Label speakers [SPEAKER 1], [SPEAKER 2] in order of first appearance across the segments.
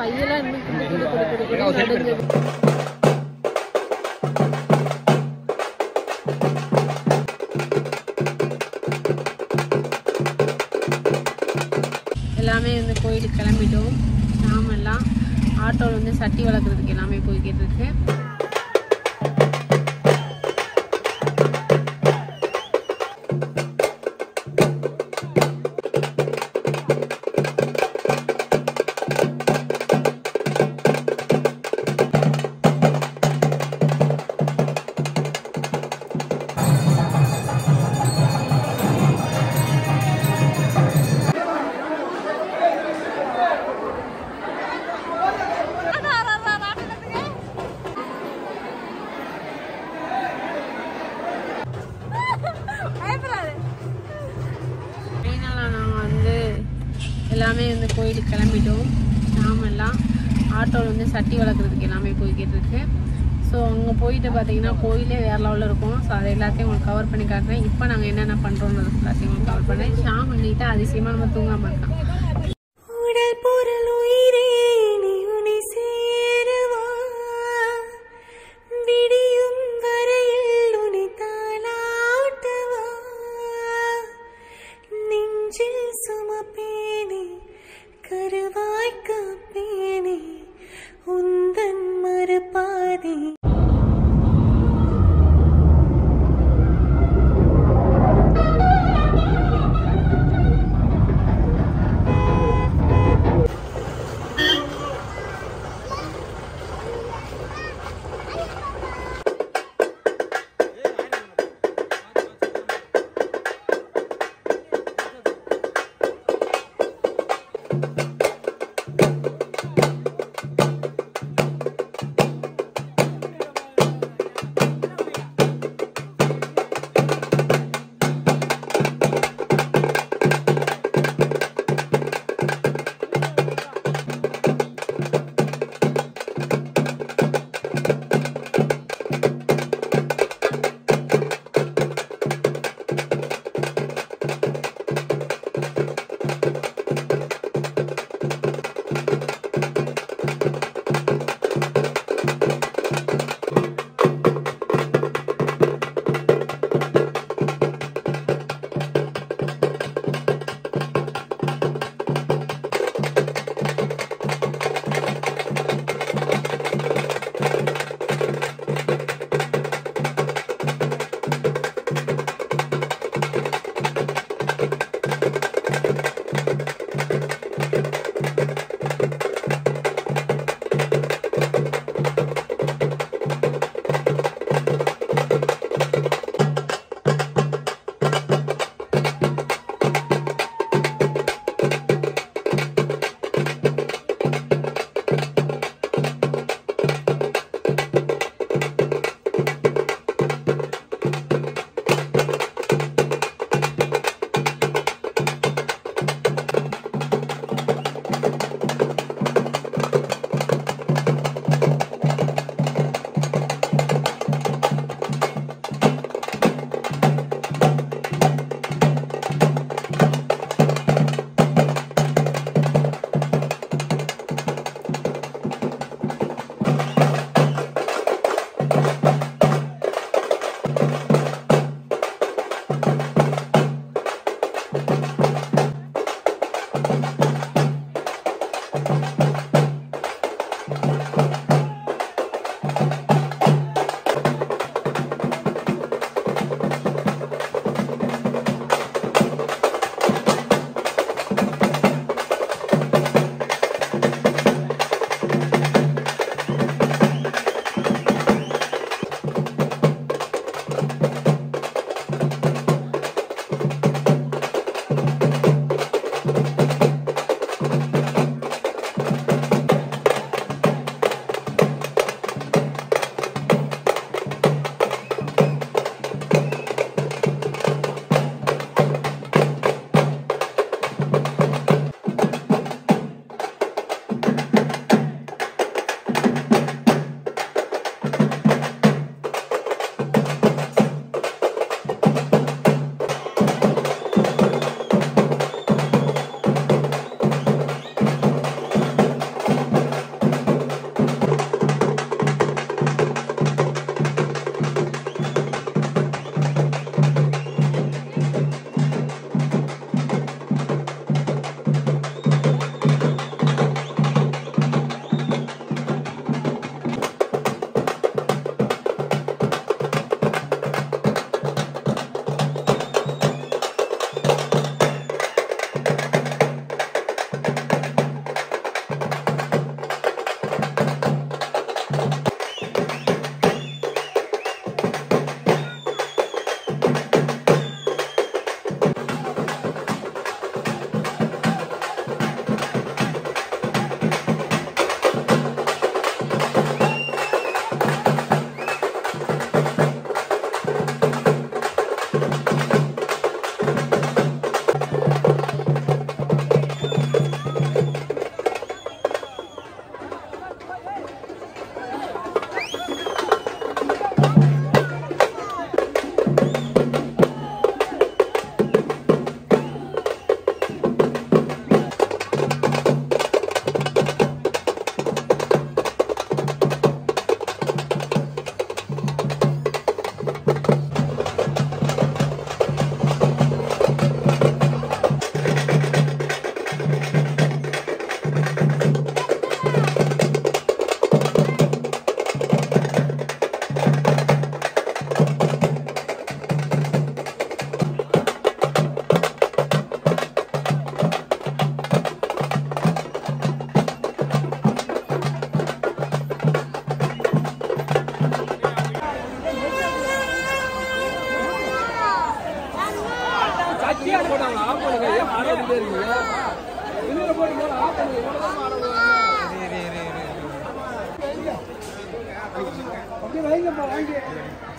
[SPEAKER 1] கையெல்லாம் இன்னும் நடுங்குது. எல்லாமே வந்து கோயிலுக்கு கிளம்பிட்டோம். நாமெல்லாம் ஆட்டோவில் வந்து சட்டி வளர்க்குறதுக்கு எல்லாமே போய்கிட்டு இருக்கு. எல்லாமே வந்து கோயிலுக்கு கிளம்பிட்டோம். நாமெல்லாம் ஆட்டோவில் வந்து சட்டி வளர்க்குறதுக்கு எல்லாமே போய்கிட்டு இருக்கு. ஸோ அங்கே போயிட்டு பார்த்தீங்கன்னா கோயிலே வேறு லெவலில் இருக்கும். ஸோ அதை எல்லாத்தையும் உங்களுக்கு கவர் பண்ணி காட்டுறேன். இப்போ நாங்கள் என்னென்ன பண்ணுறோன்னு எல்லாத்தையும் உங்களுக்கு கவர் பண்ணேன். ஷாம் பண்ணிட்டு அதிசயமாக நம்ம தூங்காமல் இருக்கான்.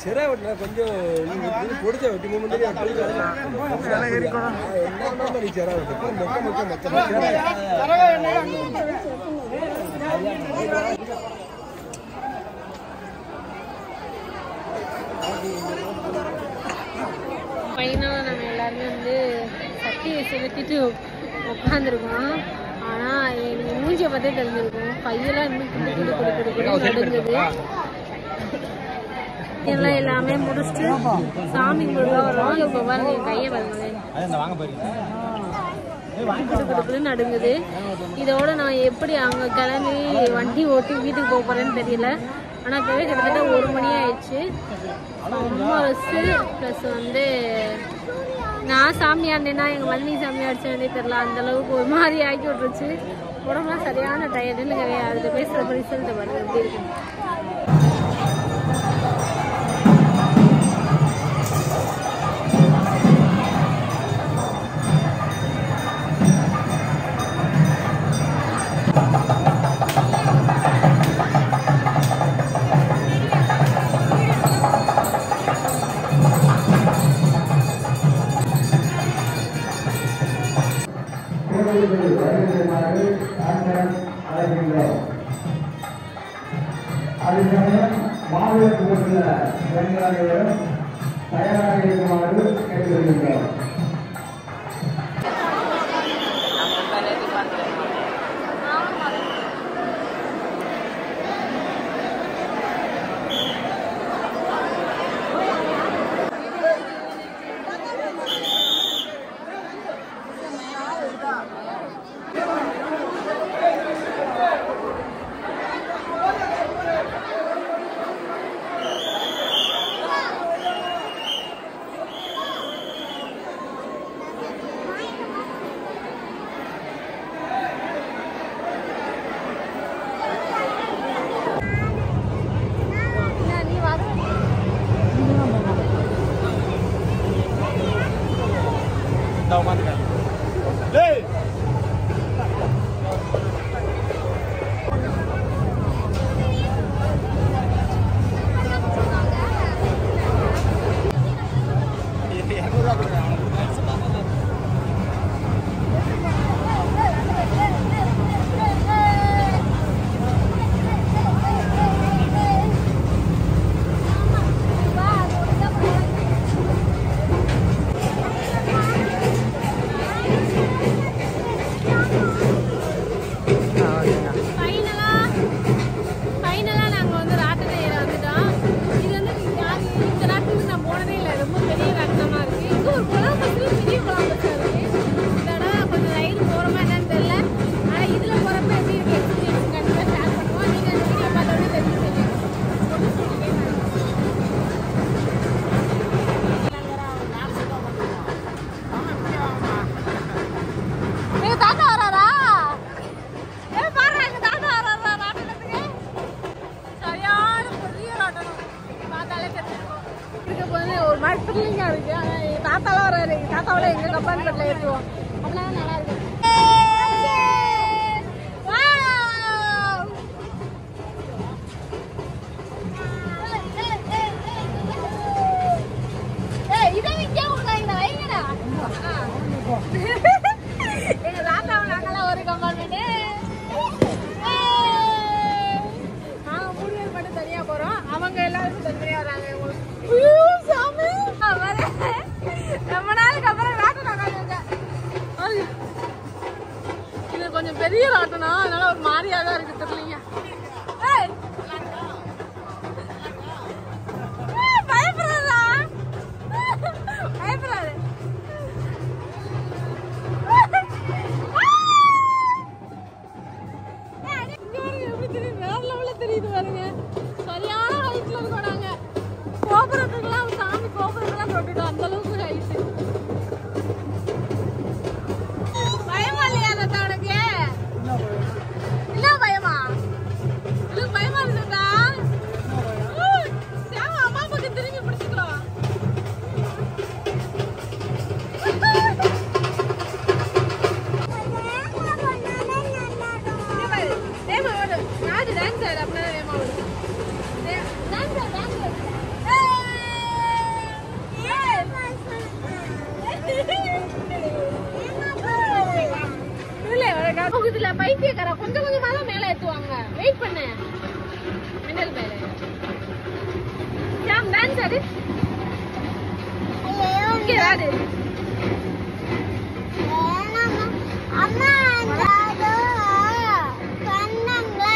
[SPEAKER 2] சிறை வெட்டினா கொஞ்சம் பிடிச்ச வெட்டி மூமெண்ட் சிறை வெட்டு மொக்க
[SPEAKER 1] ஃபைனலாக நாங்கள் எல்லாருமே வந்து சட்டியை செலுத்திட்டு உட்காந்துருக்கோம். ஆனால் எங்கள் மூஞ்சியை பார்த்தே தெரிஞ்சிருக்கோம். கையெல்லாம் இன்னும் குடு நடுங்குது. எல்லாம் எல்லாமே முடிச்சுட்டு சாமி கும்பிட்டு வரோம். இப்போ பாருங்க என் கையை பாருங்க நடுங்குது. இதோட நான் எப்படி அங்கே கிளம்பி வண்டி ஓட்டி வீட்டுக்கு போக போகிறேன்னு தெரியல. ஆனால் இப்போவே கிட்டத்தட்ட 1 மணி ஆயிடுச்சு. ரொம்ப ரஸ்ஸு ப்ளஸ் வந்து நான் சாமியாண்டேன்னா எங்கள் வள்ளி சாமியாடிச்சே தெரில. அந்தளவுக்கு ஒரு மாதிரி ஆக்கி விட்டுருச்சு. உடம்புலாம் சரியான டயர்டுன்னு கிடையாது. அதில் பேசுகிறப்ப ரிசல்ட்டை பாருங்க எப்படி இருக்கு.
[SPEAKER 3] தயாராக இருக்குமாறு கேட்டுக்கொள்கிறோம். தாத்தாலாம் வராரு. தாத்தாவில எங்க கம்பார்ட்மெண்ட்ல ஏற்றுவோம். அப்படிலாம் நல்லா இருக்கு. எங்க தாத்தாவை நாங்கெல்லாம் ஒரு கம்பார்ட்மெண்ட். நாங்க 3 பேர் மட்டும் தனியா போறோம். அவங்க எல்லாரும் தனியா வராங்க. ரொம்ப நாளுக்கு அப்புறம் இது கொஞ்சம் பெரிய ராட்டணும். அதனால ஒரு மாதிரியா தான் இருக்கு. தெரியலீங்க. பயப்படுறா பயப்படாது. எப்படி தெரியுது? வேற லெவல்ல தெரியுது பாருங்க. சரியான ஹைட்ல இருக்கோம் நாங்க. கோபுரத்துக்குலாம் சாமி கோபுரத்துலாம் தொட்டுட்டோம். அந்த அளவுக்கு ஹைட்டு. பயமா இல்லையா தாத்தா உனக்கு? என்ன பயமா? எனக்கு பயமா இருக்குதா? சேவ அம்மா பக்கம் திரும்பி பிடிச்சிக்கிறோம். டான்ஸ் ஆடு அப்படின்னா வேமா வரும். டான்ஸ்
[SPEAKER 1] போகுதுல பைத்தியக்காரா, கொஞ்சம் கொஞ்சமா தான் மேல ஏத்துவாங்க. வெயிட் பண்ணு. மின்னல் மேல ஜாம் டான்ஸ் ஆடு. இங்க ஆடு.
[SPEAKER 3] அம்மா அந்தாதோ கண்ணங்கள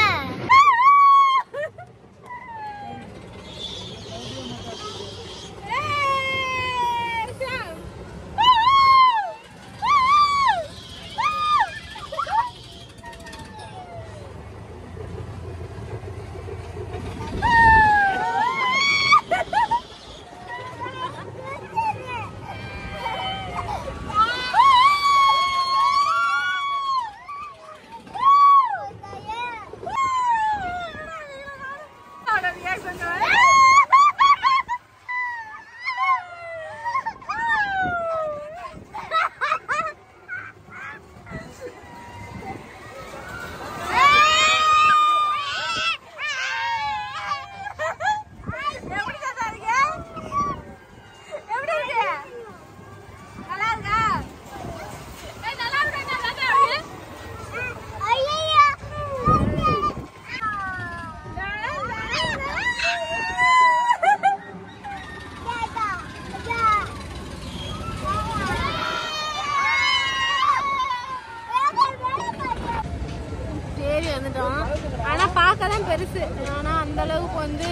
[SPEAKER 3] ஆனா பார்க்கதான் பெருசு. ஆனா அந்த அளவுக்கு வந்து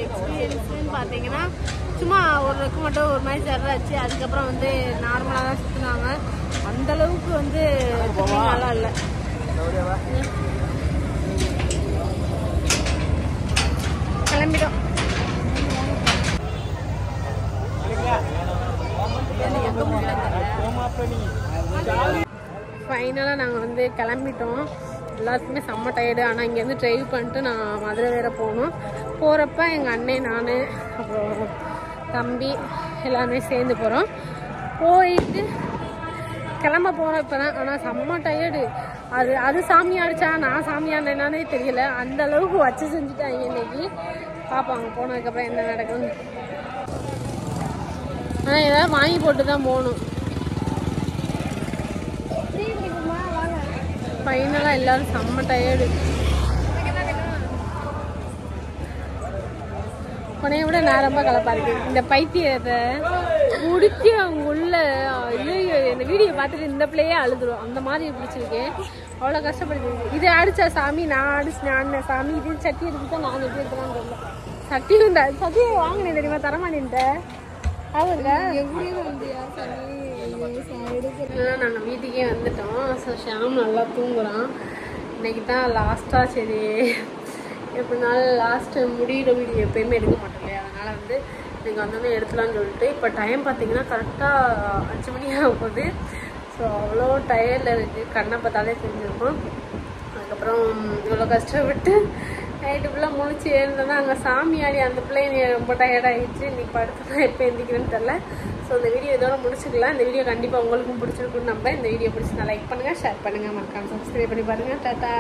[SPEAKER 3] எக்ஸ்பீரியன்ஸ்ன்னு பாத்தீங்கன்னா சும்மா ஒரு ரெக்கு மட்டும் ஒரு மாதிரி சர்றாச்சு. அதுக்கப்புறம் வந்து நார்மலா தான் சுத்தினாங்க. அந்த அளவுக்கு வந்து நல்லா இல்லை. கிளம்பிடும். ஃபைனலாக நாங்கள் வந்து கிளம்பிட்டோம். எல்லாத்துக்குமே செம்ம டயர்டு. ஆனால் இங்கேருந்து ட்ரைவ் பண்ணிட்டு நான் மதுரை வேறு போகணும். போகிறப்ப எங்கள் அண்ணன், நான், அப்புறம் தம்பி எல்லாருமே சேர்ந்து போகிறோம். போயிட்டு கிளம்ப போகிறோம் இப்போ தான். ஆனால் செம்ம டயர்டு. அது சாமி அடிச்சா நான் சாமி ஆனேனானே தெரியல. அந்த அளவுக்கு வச்சு செஞ்சுட்டாங்க இன்னைக்கு. பார்ப்பாங்க போனதுக்கப்புறம் என்ன நடக்கும்னு. ஆனால் ஏதாவது வாங்கி போட்டு தான் போகணும். ஃபைனலாக எல்லாரும் செம்ம டயர்டு. உனைய விட நான் ரொம்ப கலப்பா இருக்கு. இந்த பைத்தியத்தை முடிச்சு அவங்க உள்ள ஐயோ இந்த வீடியோ பார்த்துட்டு இந்த பிள்ளையே அழுதுரும். அந்த மாதிரி பிடிச்சிருக்கேன். அவ்வளோ கஷ்டப்படுது. இதை அடிச்சா சாமி, நான் அடிச்சு சாமி. இது சட்டி எடுத்துட்டா நான் எப்படி இருக்கலாம்னு தெரியல. சட்டியும் இந்த சட்டியை வாங்கினேன் தெரியுமா, தரமாட்டேன்ட்ட. அவங்க நாங்கள் வீட்டுக்கே வந்துட்டோம். ஸோ ஷாம் நல்லா தூங்குறான். இன்னைக்கு தான் லாஸ்ட்டாக. சரி எப்படினாலும் லாஸ்ட்டு முடிகிற வீடியோ எப்போயுமே எடுக்க மாட்டோம் இல்லையா. அதனால் வந்து நீங்கள் வந்தோடனே எடுத்துலான்னு சொல்லிட்டு இப்போ டைம் பார்த்தீங்கன்னா கரெக்டாக 5 மணி ஆக போகுது. ஸோ அவ்வளோ டயர்டில் இருக்குது. கண்ணை பார்த்தாலே தெரிஞ்சிருக்கும். அதுக்கப்புறம் இவ்வளோ கஷ்டப்பட்டு நைட்டு ஃபுல்லாக முழிச்சு எழுந்தோன்னா அங்கே சாமியாடி அந்த பிள்ளைங்க ரொம்ப டயர்டாகிடுச்சு. இன்றைக்கி படுத்துனா எப்போ எழுந்திக்கிறேன்னு தெரில. ஸோ இந்த வீடியோ இதோட முடிச்சுக்கலாம். இந்த வீடியோ கண்டிப்பாக உங்களுக்கும் பிடிச்சிருக்குன்னு நம்புறேன். இந்த வீடியோ பிடிச்சி நான் லைக் பண்ணுங்கள், ஷேர் பண்ணுங்கள், மறக்காம சப்ஸ்கிரைப் பண்ணி பாருங்கள். டாட்டா.